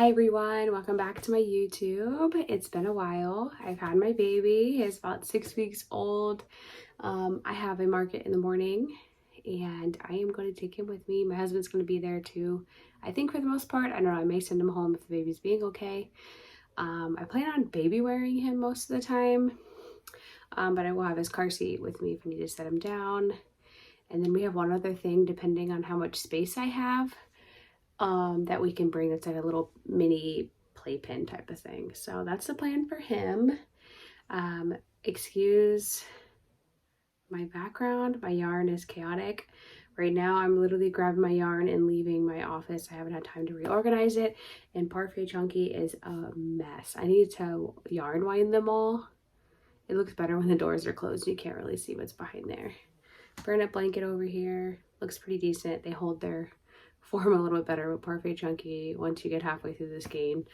Hi everyone, welcome back to my YouTube. It's been a while. I've had my baby. He's about 6 weeks old. I have a market in the morning and I am going to take him with me. My husband's going to be there too. I think for the most part. I don't know, I may send him home if the baby's being okay. I plan on baby wearing him most of the time, but I will have his car seat with me if I need to set him down. And then we have one other thing, depending on how much space I have, that we can bring. That's like a little mini playpen type of thing. So that's the plan for him. Excuse my background. My yarn is chaotic. Right now I'm literally grabbing my yarn and leaving my office. I haven't had time to reorganize it, and Parfait Chunky is a mess. I need to yarn wind them all. It looks better when the doors are closed. You can't really see what's behind there. Burn-up blanket over here looks pretty decent. They hold their form a little bit better with Parfait Chunky. Once you get halfway through the skein,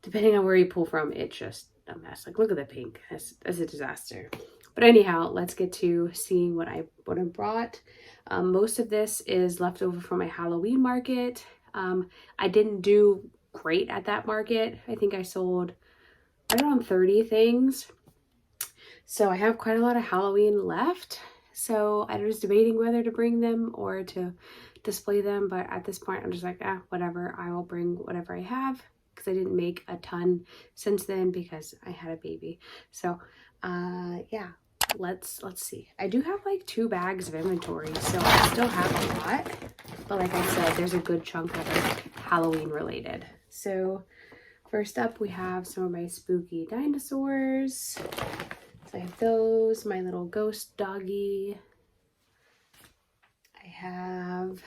depending on where you pull from, it's just a mess. Like, look at the pink. That's a disaster. But anyhow, let's get to seeing what I brought. Most of this is left over from my Halloween market. I didn't do great at that market. I think I sold right around 30 things. So I have quite a lot of Halloween left. So I was debating whether to bring them or to display them, but at this point I'm just like, whatever, I will bring whatever I have, because I didn't make a ton since then because I had a baby. So yeah, let's see. I do have like 2 bags of inventory, so I still have a lot, but like I said, there's a good chunk that are Halloween related. So first up, we have some of my spooky dinosaurs. So I have those, my little ghost doggy. I have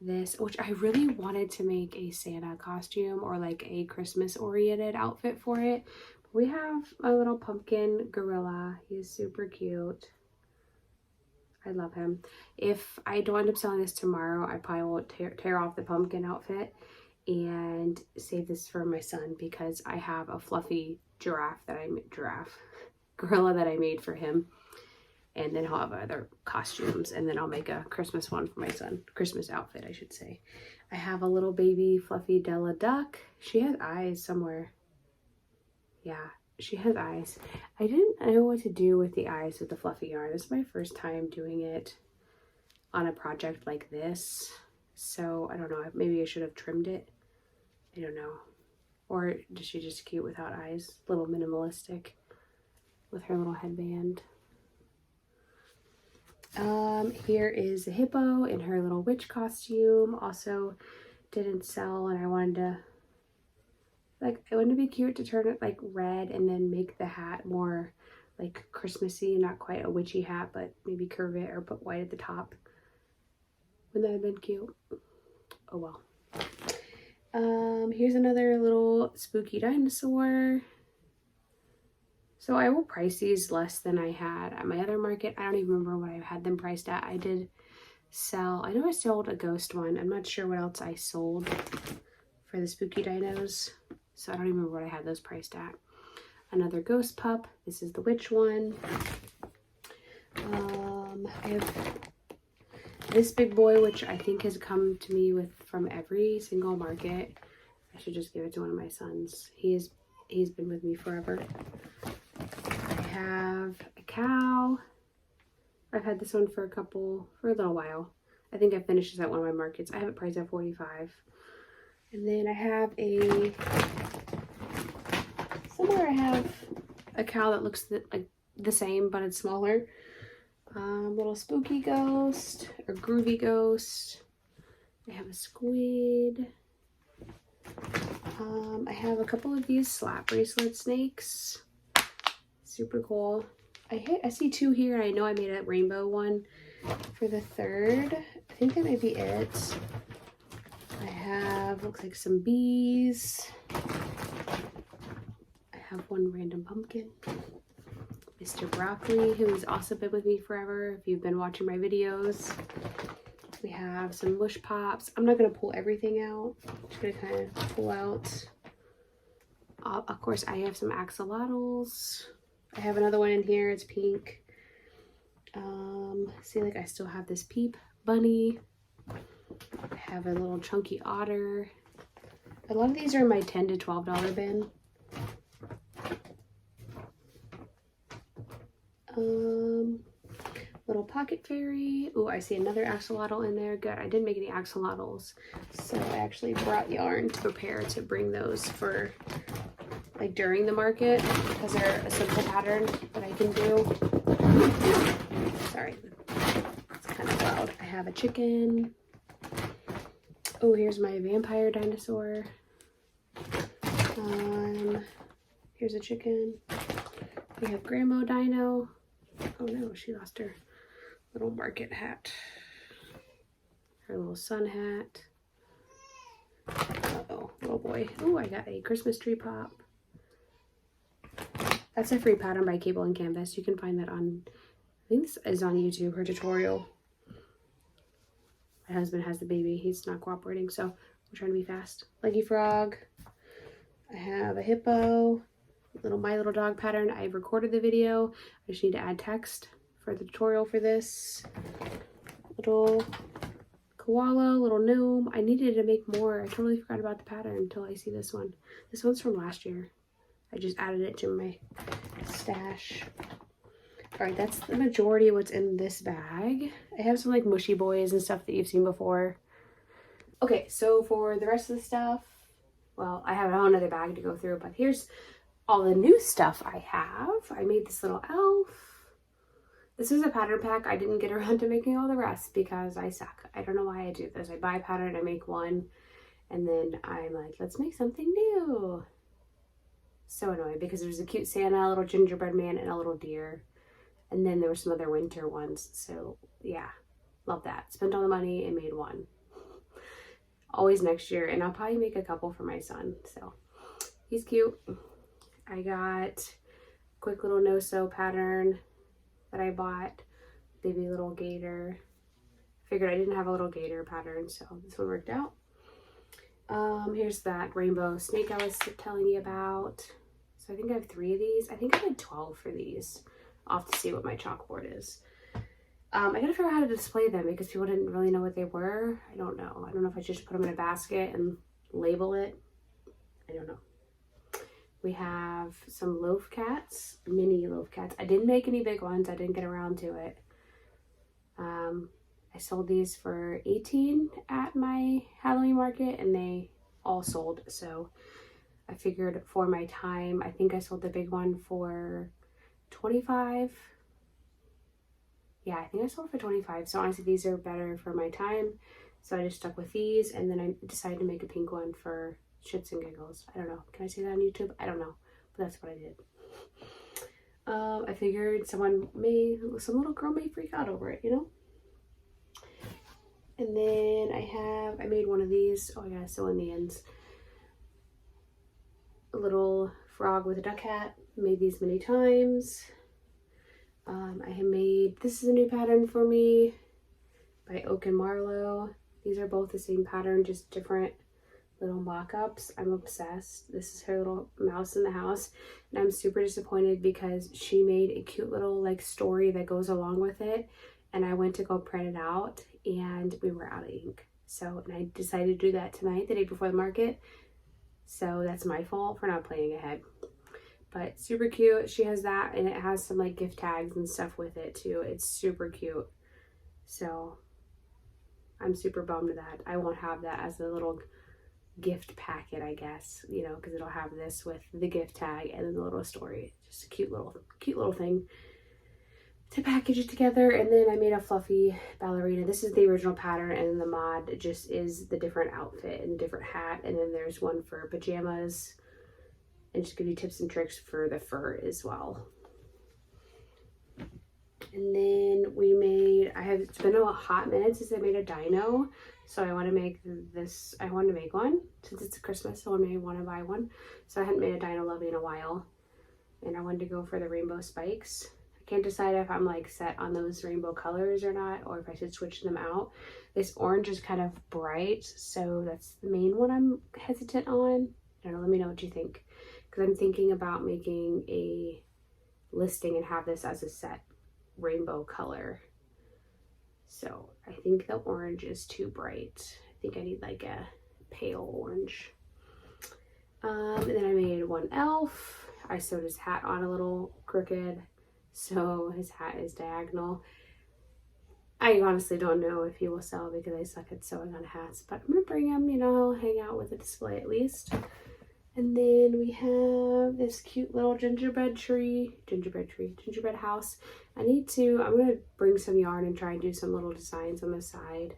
this, which I really wanted to make a Santa costume or like a Christmas oriented outfit for it. But we have my little pumpkin gorilla. He's super cute. I love him. If I don't end up selling this tomorrow, I probably will tear off the pumpkin outfit and save this for my son, because I have a fluffy gorilla that I made for him. And then he'll have other costumes, and then I'll make a Christmas one for my son. Christmas outfit, I should say. I have a little baby fluffy Della duck. She has eyes somewhere. Yeah, she has eyes. I didn't know what to do with the eyes with the fluffy yarn. This is my first time doing it on a project like this. So I don't know, maybe I should have trimmed it. I don't know. Or is she just cute without eyes? A little minimalistic with her little headband. Here is a hippo in her little witch costume. Also didn't sell, and I wanted to, like, it wouldn't it be cute to turn it like red and then make the hat more like Christmassy, not quite a witchy hat, but maybe curve it or put white at the top. Wouldn't that have been cute? Oh well. Here's another little spooky dinosaur. So I will price these less than I had at my other market. I don't even remember what I had them priced at. I did sell, I know I sold a ghost one. I'm not sure what else I sold for the spooky dinos. So I don't even remember what I had those priced at. Another ghost pup. This is the witch one. I have this big boy, which I think has come to me from every single market. I should just give it to one of my sons. He's been with me forever. I have a cow. I've had this one for a little while. I think I finished this at one of my markets. I have it priced at $45. And then I have somewhere I have a cow that looks like the same, but it's smaller. Little spooky ghost or groovy ghost. I have a squid. I have a couple of these slap bracelet snakes. Super cool. I see 2 here. I know I made a rainbow one for the 3rd. I think that might be it. I have, looks like some bees. I have one random pumpkin. Mr. Broccoli, who's also been with me forever if you've been watching my videos. We have some Mush Pops. I'm not going to pull everything out. I'm just going to kind of pull out. Of course, I have some axolotls. I have another one in here. It's pink. See, like, I still have this Peep bunny. I have a little chunky otter. A lot of these are in my $10 to $12 bin. Little pocket fairy. Oh, I see another axolotl in there. Good. I didn't make any axolotls, so I actually brought yarn to prepare to bring those for like during the market because they're a simple pattern that I can do. Sorry, it's kind of loud. I have a chicken. Oh, here's my vampire dinosaur. Here's a chicken. We have Grandma Dino. Oh no, she lost her little market hat. Her little sun hat. Uh-oh, little boy. Oh, I got a Christmas tree pop. That's a free pattern by Cable and Canvas. You can find that on, I think this is on YouTube, her tutorial. My husband has the baby. He's not cooperating, so we're trying to be fast. Leggy frog. I have a hippo. Little My Little Dog pattern. I've recorded the video. I just need to add text for the tutorial for this. Little koala, little gnome. I needed to make more. I totally forgot about the pattern until I see this one. This one's from last year. I just added it to my stash. All right, that's the majority of what's in this bag. I have some like mushy boys and stuff that you've seen before. Okay, so for the rest of the stuff, well, I have a whole other bag to go through, but here's all the new stuff I have. I made this little elf. This is a pattern pack. I didn't get around to making all the rest because I suck. I don't know why I do this. I buy a pattern, I make one, and then I'm like, let's make something new. So annoying because there's a cute Santa, a little gingerbread man, and a little deer. And then there were some other winter ones. So yeah, love that. Spent all the money and made one. Always next year. And I'll probably make a couple for my son. So he's cute. I got quick little no-sew pattern that I bought. Baby little gator. Figured I didn't have a little gator pattern, so this one worked out. Here's that rainbow snake I was telling you about. So I think I have 3 of these. I think I had 12 for these. I'll have to see what my chalkboard is. I gotta figure out how to display them because people didn't really know what they were. I don't know. I don't know if I should just put them in a basket and label it. I don't know. We have some loaf cats, mini loaf cats. I didn't make any big ones. I didn't get around to it. I sold these for $18 at my Halloween market and they all sold. So I figured for my time, I think I sold the big one for $25. Yeah, I think I sold for $25. So honestly, these are better for my time. So I just stuck with these and then I decided to make a pink one for shits and giggles. I don't know. Can I say that on YouTube? I don't know. But that's what I did. I figured some little girl may freak out over it, you know? And then I made one of these. Oh, I gotta sew in the ends. A little frog with a duck hat. Made these many times. I have made, this is a new pattern for me by Oak and Marlowe. These are both the same pattern, just different little mock-ups. I'm obsessed. This is her little mouse in the house. And I'm super disappointed because she made a cute little like story that goes along with it. And I went to go print it out and we were out of ink. So, and I decided to do that tonight, the day before the market. So that's my fault for not planning ahead. But super cute. She has that and it has some like gift tags and stuff with it too. It's super cute. So I'm super bummed that I won't have that as a little gift packet, I guess, you know, because it'll have this with the gift tag and then the little story. Just a cute little thing to package it together. And then I made a fluffy ballerina. This is the original pattern and the mod just is the different outfit and different hat. And then there's one for pajamas and just give you tips and tricks for the fur as well. And then we made, it's been a hot minute since I made a dino. So I want to make this, I wanted to make one since it's Christmas. So I may want to buy one. So I hadn't made a dino lovey in a while. And I wanted to go for the rainbow spikes. I can't decide if I'm like set on those rainbow colors or not, or if I should switch them out. This orange is kind of bright. So that's the main one I'm hesitant on. I don't know, let me know what you think. Because I'm thinking about making a listing and have this as a set rainbow color. So I think the orange is too bright. I think I need like a pale orange. And then I made one elf. I sewed his hat on a little crooked, so his hat is diagonal. I honestly don't know if he will sell because I suck at sewing on hats, but I'm gonna bring him, you know, he'll hang out with the display at least. And then we have this cute little gingerbread house. I'm gonna bring some yarn and try and do some little designs on the side,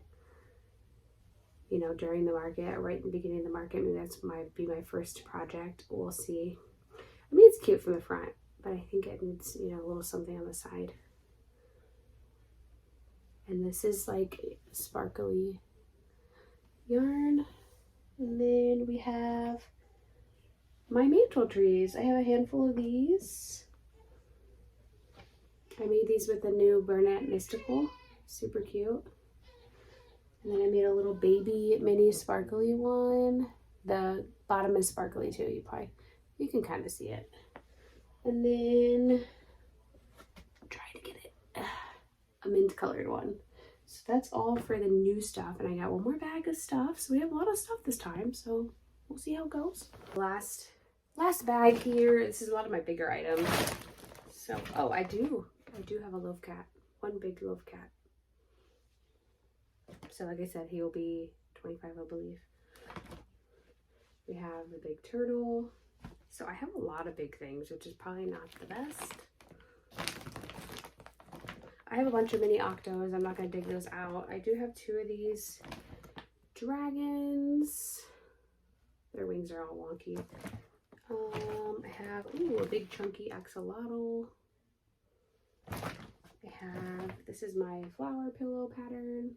you know, during the market, right in the beginning of the market. Maybe that's be my first project. We'll see. I mean, it's cute from the front, but I think it needs, you know, a little something on the side. And this is like sparkly yarn. And then we have my maple trees. I have a handful of these. I made these with the new Bernat Mystical. Super cute. And then I made a little baby mini sparkly one. The bottom is sparkly too. You can kind of see it. And then try to get it a mint colored one. So that's all for the new stuff. And I got one more bag of stuff. So we have a lot of stuff this time. So we'll see how it goes. Last bag here. This is a lot of my bigger items. So, oh, I do have a love cat. One big love cat. So like I said, he will be 25, I believe. We have the big turtle. So I have a lot of big things, which is probably not the best. I have a bunch of mini octos. I'm not going to dig those out. I do have 2 of these dragons. Their wings are all wonky. I have a big chunky axolotl. This is my flower pillow pattern.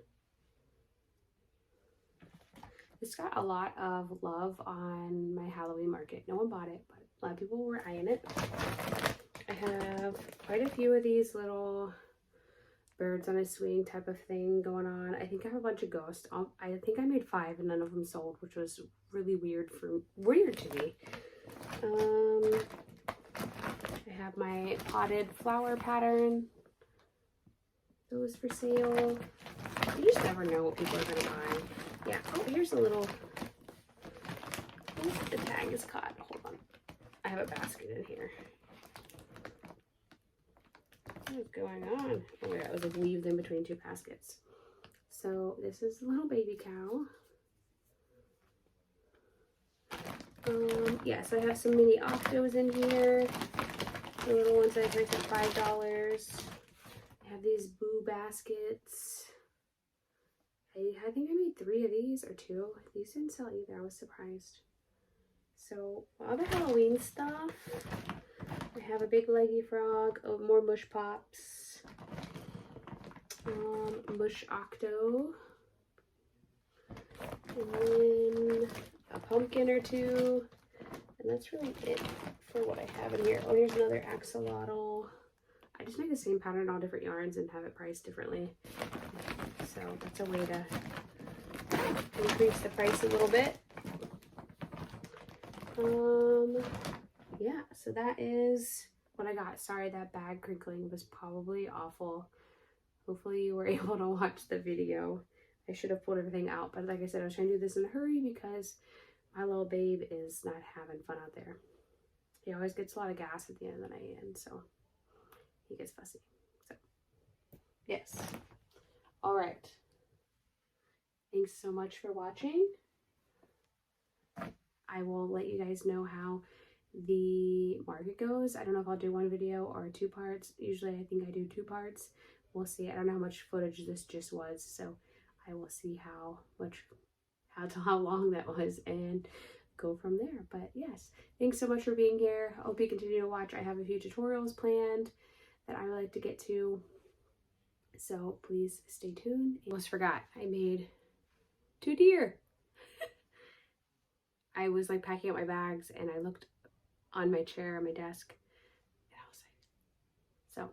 This got a lot of love on my Halloween market. No one bought it, but a lot of people were eyeing it. I have quite a few of these little birds on a swing type of thing going on. I think I have a bunch of ghosts. I think I made 5 and none of them sold, which was really weird to me. I have my potted flower pattern. Those for sale. You just never know what people are gonna buy. Yeah. Oh, here's a little. Oh, the tag is caught. Hold on. I have a basket in here. What is going on? Oh my god, it was weaved in between 2 baskets. So this is a little baby cow. Yeah, so I have some mini octos in here. The little ones I priced at $5. I have these boo baskets. I think I made 3 of these or 2. These didn't sell either. I was surprised. So all the Halloween stuff. I have a big leggy frog. Oh, more mush pops. Mush octo. And then a pumpkin or 2. And that's really it for what I have in here. Oh, here's another axolotl. I just make the same pattern, all different yarns, and have it priced differently. So that's a way to increase the price a little bit. Yeah, so that is what I got. Sorry, that bag crinkling was probably awful. Hopefully you were able to watch the video. I should have pulled everything out, but like I said, I was trying to do this in a hurry because my little babe is not having fun out there. He always gets a lot of gas at the end of the night, and so he gets fussy. So, yes. All right. Thanks so much for watching. I will let you guys know how the market goes. I don't know if I'll do 1 video or 2 parts. Usually I think I do 2 parts. We'll see. I don't know how much footage this just was, so I will see how long that was and go from there. But yes, thanks so much for being here. I hope you continue to watch. I have a few tutorials planned that I would like to get to, so please stay tuned. I almost forgot, I made 2 deer. I was like packing up my bags and I looked on my chair on my desk and I was like, so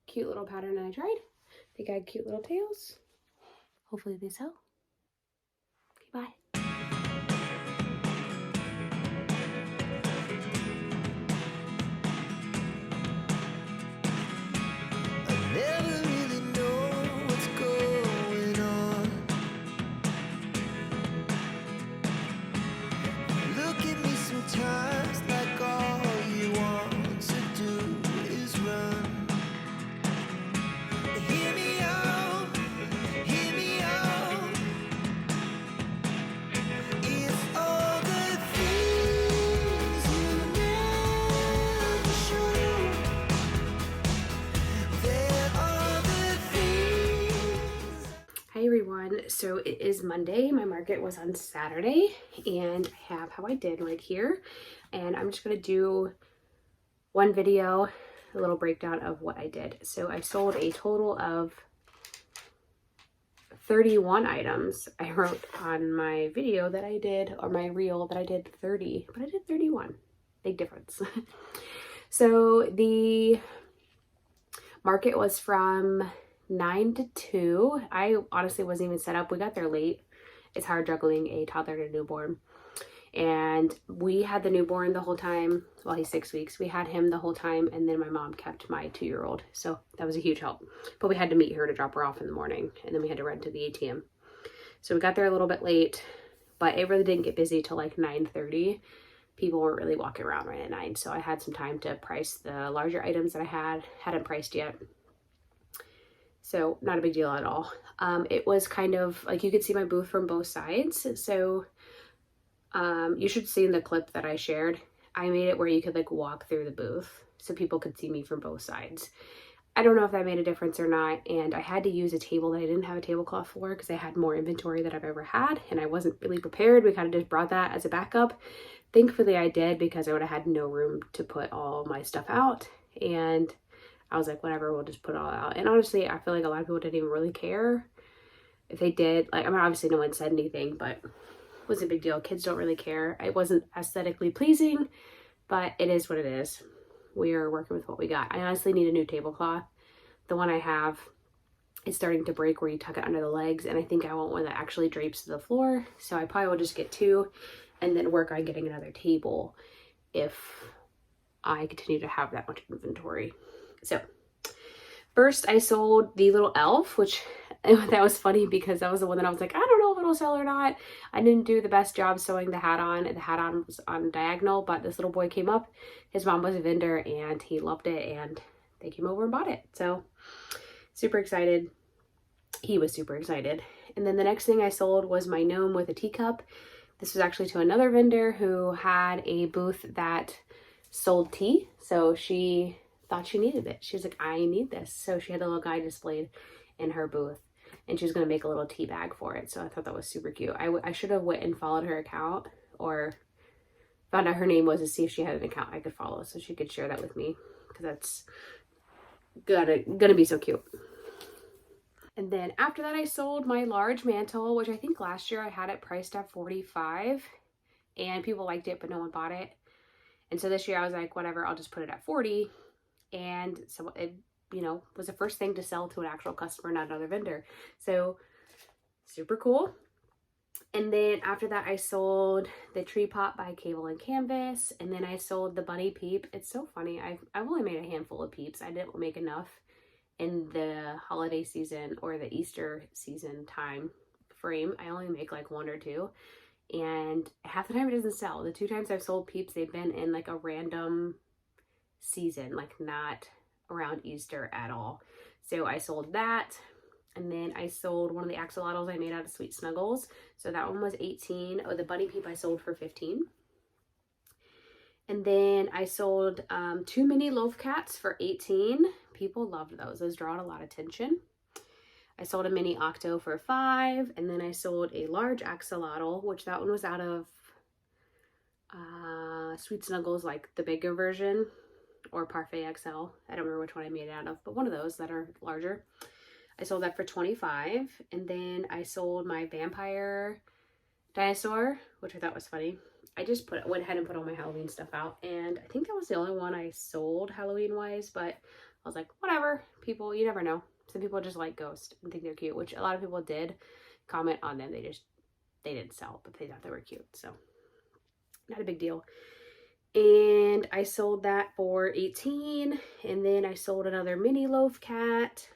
cute little pattern that I tried. They got cute little tails. Hopefully they sell. Okay, bye. everyone. So it is Monday. My market was on Saturday, and I have how I did right here. And I'm just going to do one video, a little breakdown of what I did. So I sold a total of 31 items. I wrote on my video that I did, or my reel, that I did 30, but I did 31. Big difference. So the market was from 9 to 2. I honestly wasn't even set up. We got there late. It's hard juggling a toddler and a newborn. And we had the newborn the whole time. Well, he's 6 weeks. We had him the whole time, and then my mom kept my 2-year-old. So that was a huge help. But we had to meet her to drop her off in the morning, and then we had to run to the ATM. So we got there a little bit late, but it really didn't get busy till like 9:30. People weren't really walking around right at 9, so I had some time to price the larger items that I hadn't priced yet. So not a big deal at all. It was kind of like, you could see my booth from both sides. So you should see in the clip that I shared, I made it where you could like walk through the booth so people could see me from both sides. I don't know if that made a difference or not. And I had to use a table that I didn't have a tablecloth for because I had more inventory than I've ever had, and I wasn't really prepared. We kind of just brought that as a backup. Thankfully I did, because I would have had no room to put all my stuff out. And I was like, whatever, we'll just put it all out. And honestly, I feel like a lot of people didn't even really care. If they did, like, I mean, obviously no one said anything, but it wasn't a big deal. Kids don't really care. It wasn't aesthetically pleasing, but it is what it is. We are working with what we got. I honestly need a new tablecloth. The one I have is starting to break where you tuck it under the legs, and I think I want one that actually drapes to the floor. So I probably will just get 2 and then work on getting another table if I continue to have that much inventory. So first I sold the little elf, which that was funny because that was the one that I was like, I don't know if it'll sell or not. I didn't do the best job sewing the hat on. The hat on was on diagonal, but this little boy came up. His mom was a vendor and he loved it, and they came over and bought it. So super excited. He was super excited. And then the next thing I sold was my gnome with a teacup. This was actually to another vendor who had a booth that sold tea. So she thought she needed it. She was like, I need this. So she had a little guy displayed in her booth, and she was going to make a little tea bag for it. So I thought that was super cute. I should have went and followed her account, or found out her name was, to see if she had an account I could follow so she could share that with me, because that's gonna be so cute. And then after that, I sold my large mantle, which I think last year I had it priced at $45, and people liked it, but no one bought it. And so this year I was like, whatever, I'll just put it at $40. And so it, was the first thing to sell to an actual customer, not another vendor. So super cool. And then after that, I sold the tree pot by Cable and Canvas. And then I sold the bunny peep. It's so funny. I've only made a handful of peeps. I didn't make enough in the holiday season or the Easter season time frame. I only make like 1 or 2. And half the time it doesn't sell. The 2 times I've sold peeps, they've been in like a random season, like not around Easter at all. So I sold that. And then I sold one of the axolotls I made out of Sweet Snuggles. So that one was $18. Oh, the bunny peep I sold for $15. And then I sold 2 mini loaf cats for $18. People loved those. Those drawed a lot of attention. I sold a mini octo for $5. And then I sold a large axolotl, which that one was out of Sweet Snuggles, like the bigger version, or Parfait XL. I don't remember which one I made it out of, but one of those that are larger. I sold that for $25. And then I sold my vampire dinosaur, which I thought was funny. I just went ahead and put all my Halloween stuff out, and I think that was the only one I sold Halloween wise, but I was like, whatever. People, you never know. Some people just like ghosts and think they're cute, which a lot of people did comment on them. They didn't sell, but they thought they were cute. So not a big deal. And I sold that for $18. And then I sold another mini loaf cat.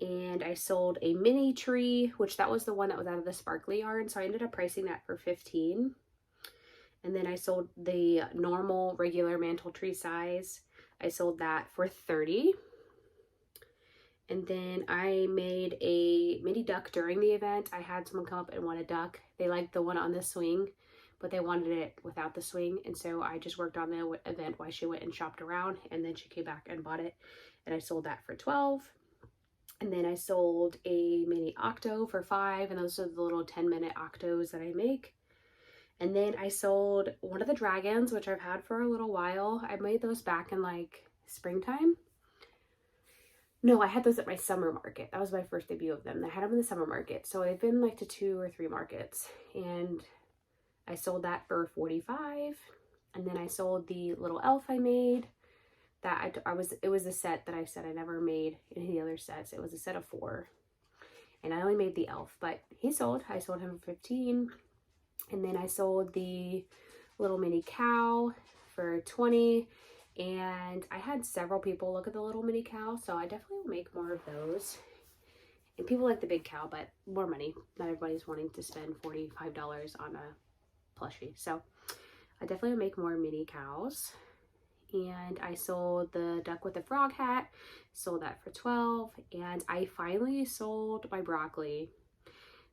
And I sold a mini tree, which that was the one that was out of the sparkly yarn. So I ended up pricing that for $15. And then I sold the normal regular mantle tree size. I sold that for $30. And then I made a mini duck during the event. I had someone come up and want a duck. They liked the one on the swing, but they wanted it without the swing. And so I just worked on the event while she went and shopped around, and then she came back and bought it. And I sold that for $12. And then I sold a mini octo for $5, and those are the little 10-minute octos that I make. And then I sold one of the dragons, which I've had for a little while. I made those back in like springtime. No, I had those at my summer market. That was my first debut of them. I had them in the summer market. So I've been like to 2 or 3 markets, and I sold that for $45. And then I sold the little elf I made. That it was a set that I said I never made any of the other sets. It was a set of 4. And I only made the elf, but he sold. I sold him for $15. And then I sold the little mini cow for $20. And I had several people look at the little mini cow, so I definitely will make more of those. And people like the big cow, but more money. Not everybody's wanting to spend $45 on a plushie. So I definitely will make more mini cows. And I sold the duck with the frog hat, sold that for $12. And I finally sold my broccoli.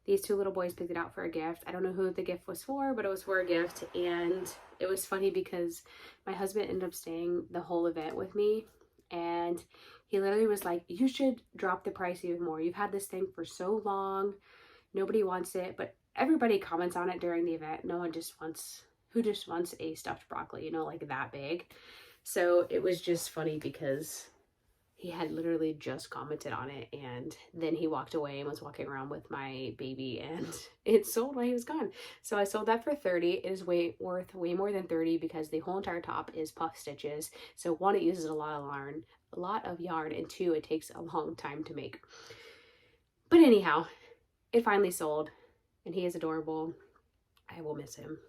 These 2 little boys picked it out for a gift. I don't know who the gift was for, but it was for a gift. And it was funny because my husband ended up staying the whole event with me. And he literally was like, you should drop the price even more. You've had this thing for so long. Nobody wants it, but everybody comments on it during the event. No one just wants, who just wants a stuffed broccoli, you know, like that big. So it was just funny because he had literally just commented on it, and then he walked away and was walking around with my baby, and it sold while he was gone. So I sold that for $30. It is worth way more than $30 because the whole entire top is puff stitches. So 1, it uses a lot of yarn, and 2, it takes a long time to make. But anyhow, it finally sold, and he is adorable. I will miss him.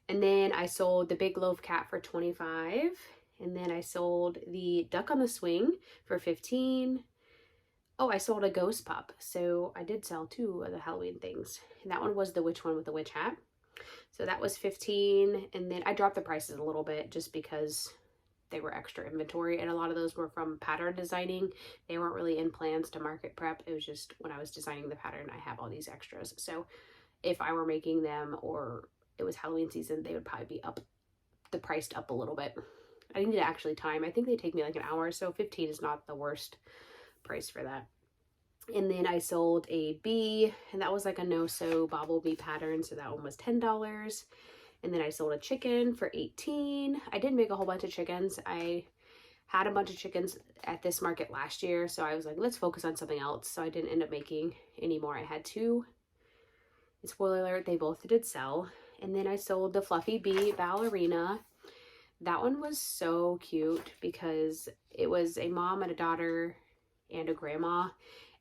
And then I sold the big loaf cat for $25. And then I sold the duck on the swing for $15. Oh, I sold a ghost pup. So I did sell 2 of the Halloween things. And that one was the witch one with the witch hat. So that was $15. And then I dropped the prices a little bit just because they were extra inventory. And a lot of those were from pattern designing. They weren't really in plans to market prep. It was just when I was designing the pattern, I have all these extras. So if I were making them or it was Halloween season, they would probably be up, the priced up a little bit. I need to actually time. I think they take me like an hour, so $15 is not the worst price for that. And then I sold a bee, and that was like a no-sew bobble bee pattern, so that one was $10. And then I sold a chicken for $18. I didn't make a whole bunch of chickens. I had a bunch of chickens at this market last year, so I was like, let's focus on something else. So I didn't end up making any more. I had 2. And spoiler alert, they both did sell. And then I sold the fluffy bee ballerina. That one was so cute because it was a mom and a daughter and a grandma.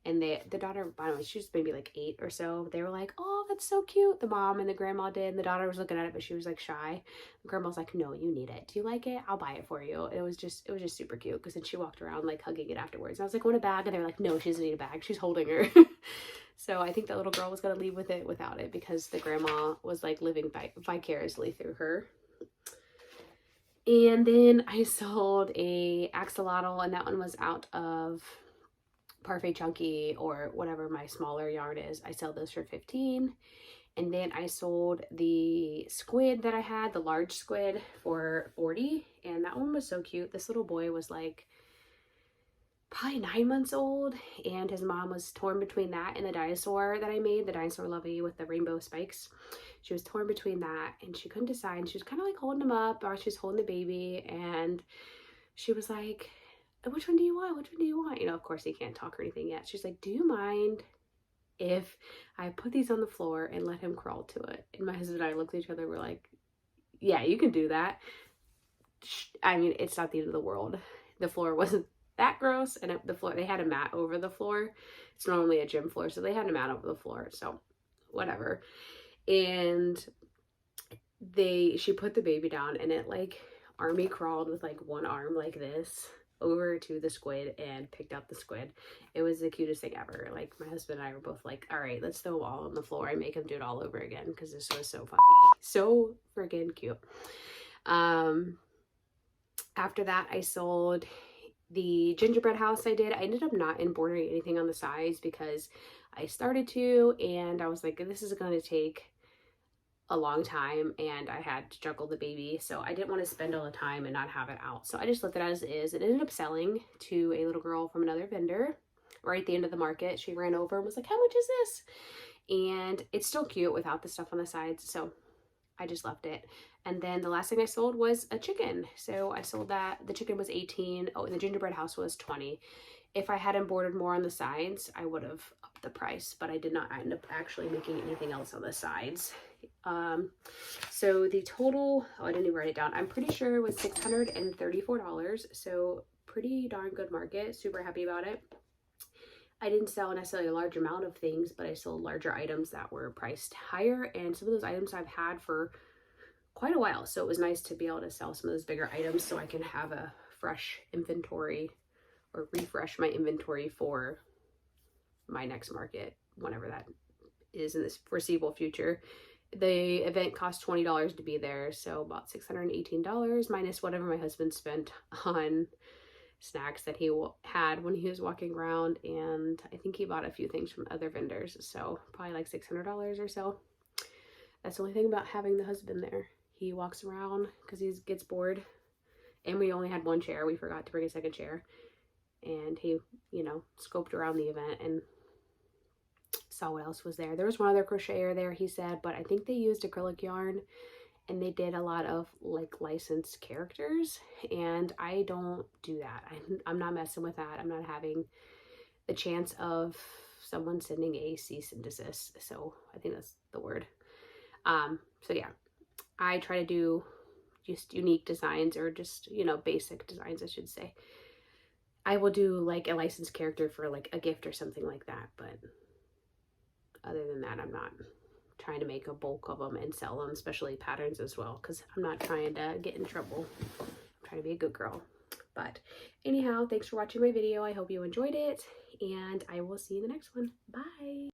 And the daughter, by the way, she was maybe like 8 or so. They were like, oh, that's so cute. The mom and the grandma did. And the daughter was looking at it, but she was like shy. The grandma was like, no, you need it. Do you like it? I'll buy it for you. It was just super cute because then she walked around like hugging it afterwards. And I was like, want a bag? And they were like, no, she doesn't need a bag. She's holding her. So I think that little girl was going to leave with it without it because the grandma was like living vicariously through her. And then I sold a axolotl, and that one was out of Parfait Chunky or whatever my smaller yarn is. I sell those for $15. And then I sold the squid that I had, the large squid, for $40. And that one was so cute. This little boy was like probably 9 months old, and his mom was torn between that and the dinosaur that I made, the dinosaur lovey with the rainbow spikes. She was torn between that, and she couldn't decide. She was kind of like holding him up, or she was holding the baby, and she was like, which one do you want? Which one do you want? You know, of course, he can't talk or anything yet. She's like, do you mind if I put these on the floor and let him crawl to it? And my husband and I looked at each other, we're like, yeah, you can do that. I mean, it's not the end of the world. The floor wasn't that gross, and the floor, they had a mat over the floor. It's normally a gym floor, so they had a mat over the floor, so whatever. And she put the baby down, and it like army crawled with like one arm like this over to the squid and picked up the squid. It was the cutest thing ever. Like, my husband and I were both like, all right, let's throw them all on the floor and make him do it all over again, because this was so funny, so freaking cute. After that, I sold the gingerbread house I did. I ended up not embroidering anything on the sides because I started to, and I was like, this is going to take a long time, and I had to juggle the baby, so I didn't want to spend all the time and not have it out. So I just left it as is. It ended up selling to a little girl from another vendor. right at the end of the market. She ran over and was like, how much is this? And it's still cute without the stuff on the sides, so I just left it. And then the last thing I sold was a chicken. So I sold that. The chicken was 18. Oh, and the gingerbread house was 20. If I had embroidered more on the sides, I would have upped the price, but I did not end up actually making anything else on the sides. So the total, oh, I didn't even write it down. I'm pretty sure it was $634. So pretty darn good market. Super happy about it. I didn't sell necessarily a large amount of things, but I sold larger items that were priced higher, and some of those items I've had for quite a while. So it was nice to be able to sell some of those bigger items so I can have a fresh inventory or refresh my inventory for my next market, whenever that is in this foreseeable future. The event cost $20 to be there, so about $618 minus whatever my husband spent on snacks that he had when he was walking around, and I think he bought a few things from other vendors, so probably like $600 or so. That's the only thing about having the husband there. He walks around because he gets bored, and we only had one chair. We forgot to bring a second chair, and he, you know, scoped around the event and saw what else was there. There was one other crocheter there, he said, but I think they used acrylic yarn and they did a lot of like licensed characters, and I don't do that. I'm not messing with that. I'm not having the chance of someone sending a cease and desist. So I think that's the word. So yeah, I try to do just unique designs, or just, you know, basic designs, I should say. I will do like a licensed character for like a gift or something like that, but other than that, I'm not trying to make a bulk of them and sell them, especially patterns as well, because I'm not trying to get in trouble. I'm trying to be a good girl. But anyhow, thanks for watching my video. I hope you enjoyed it, and I will see you in the next one. Bye.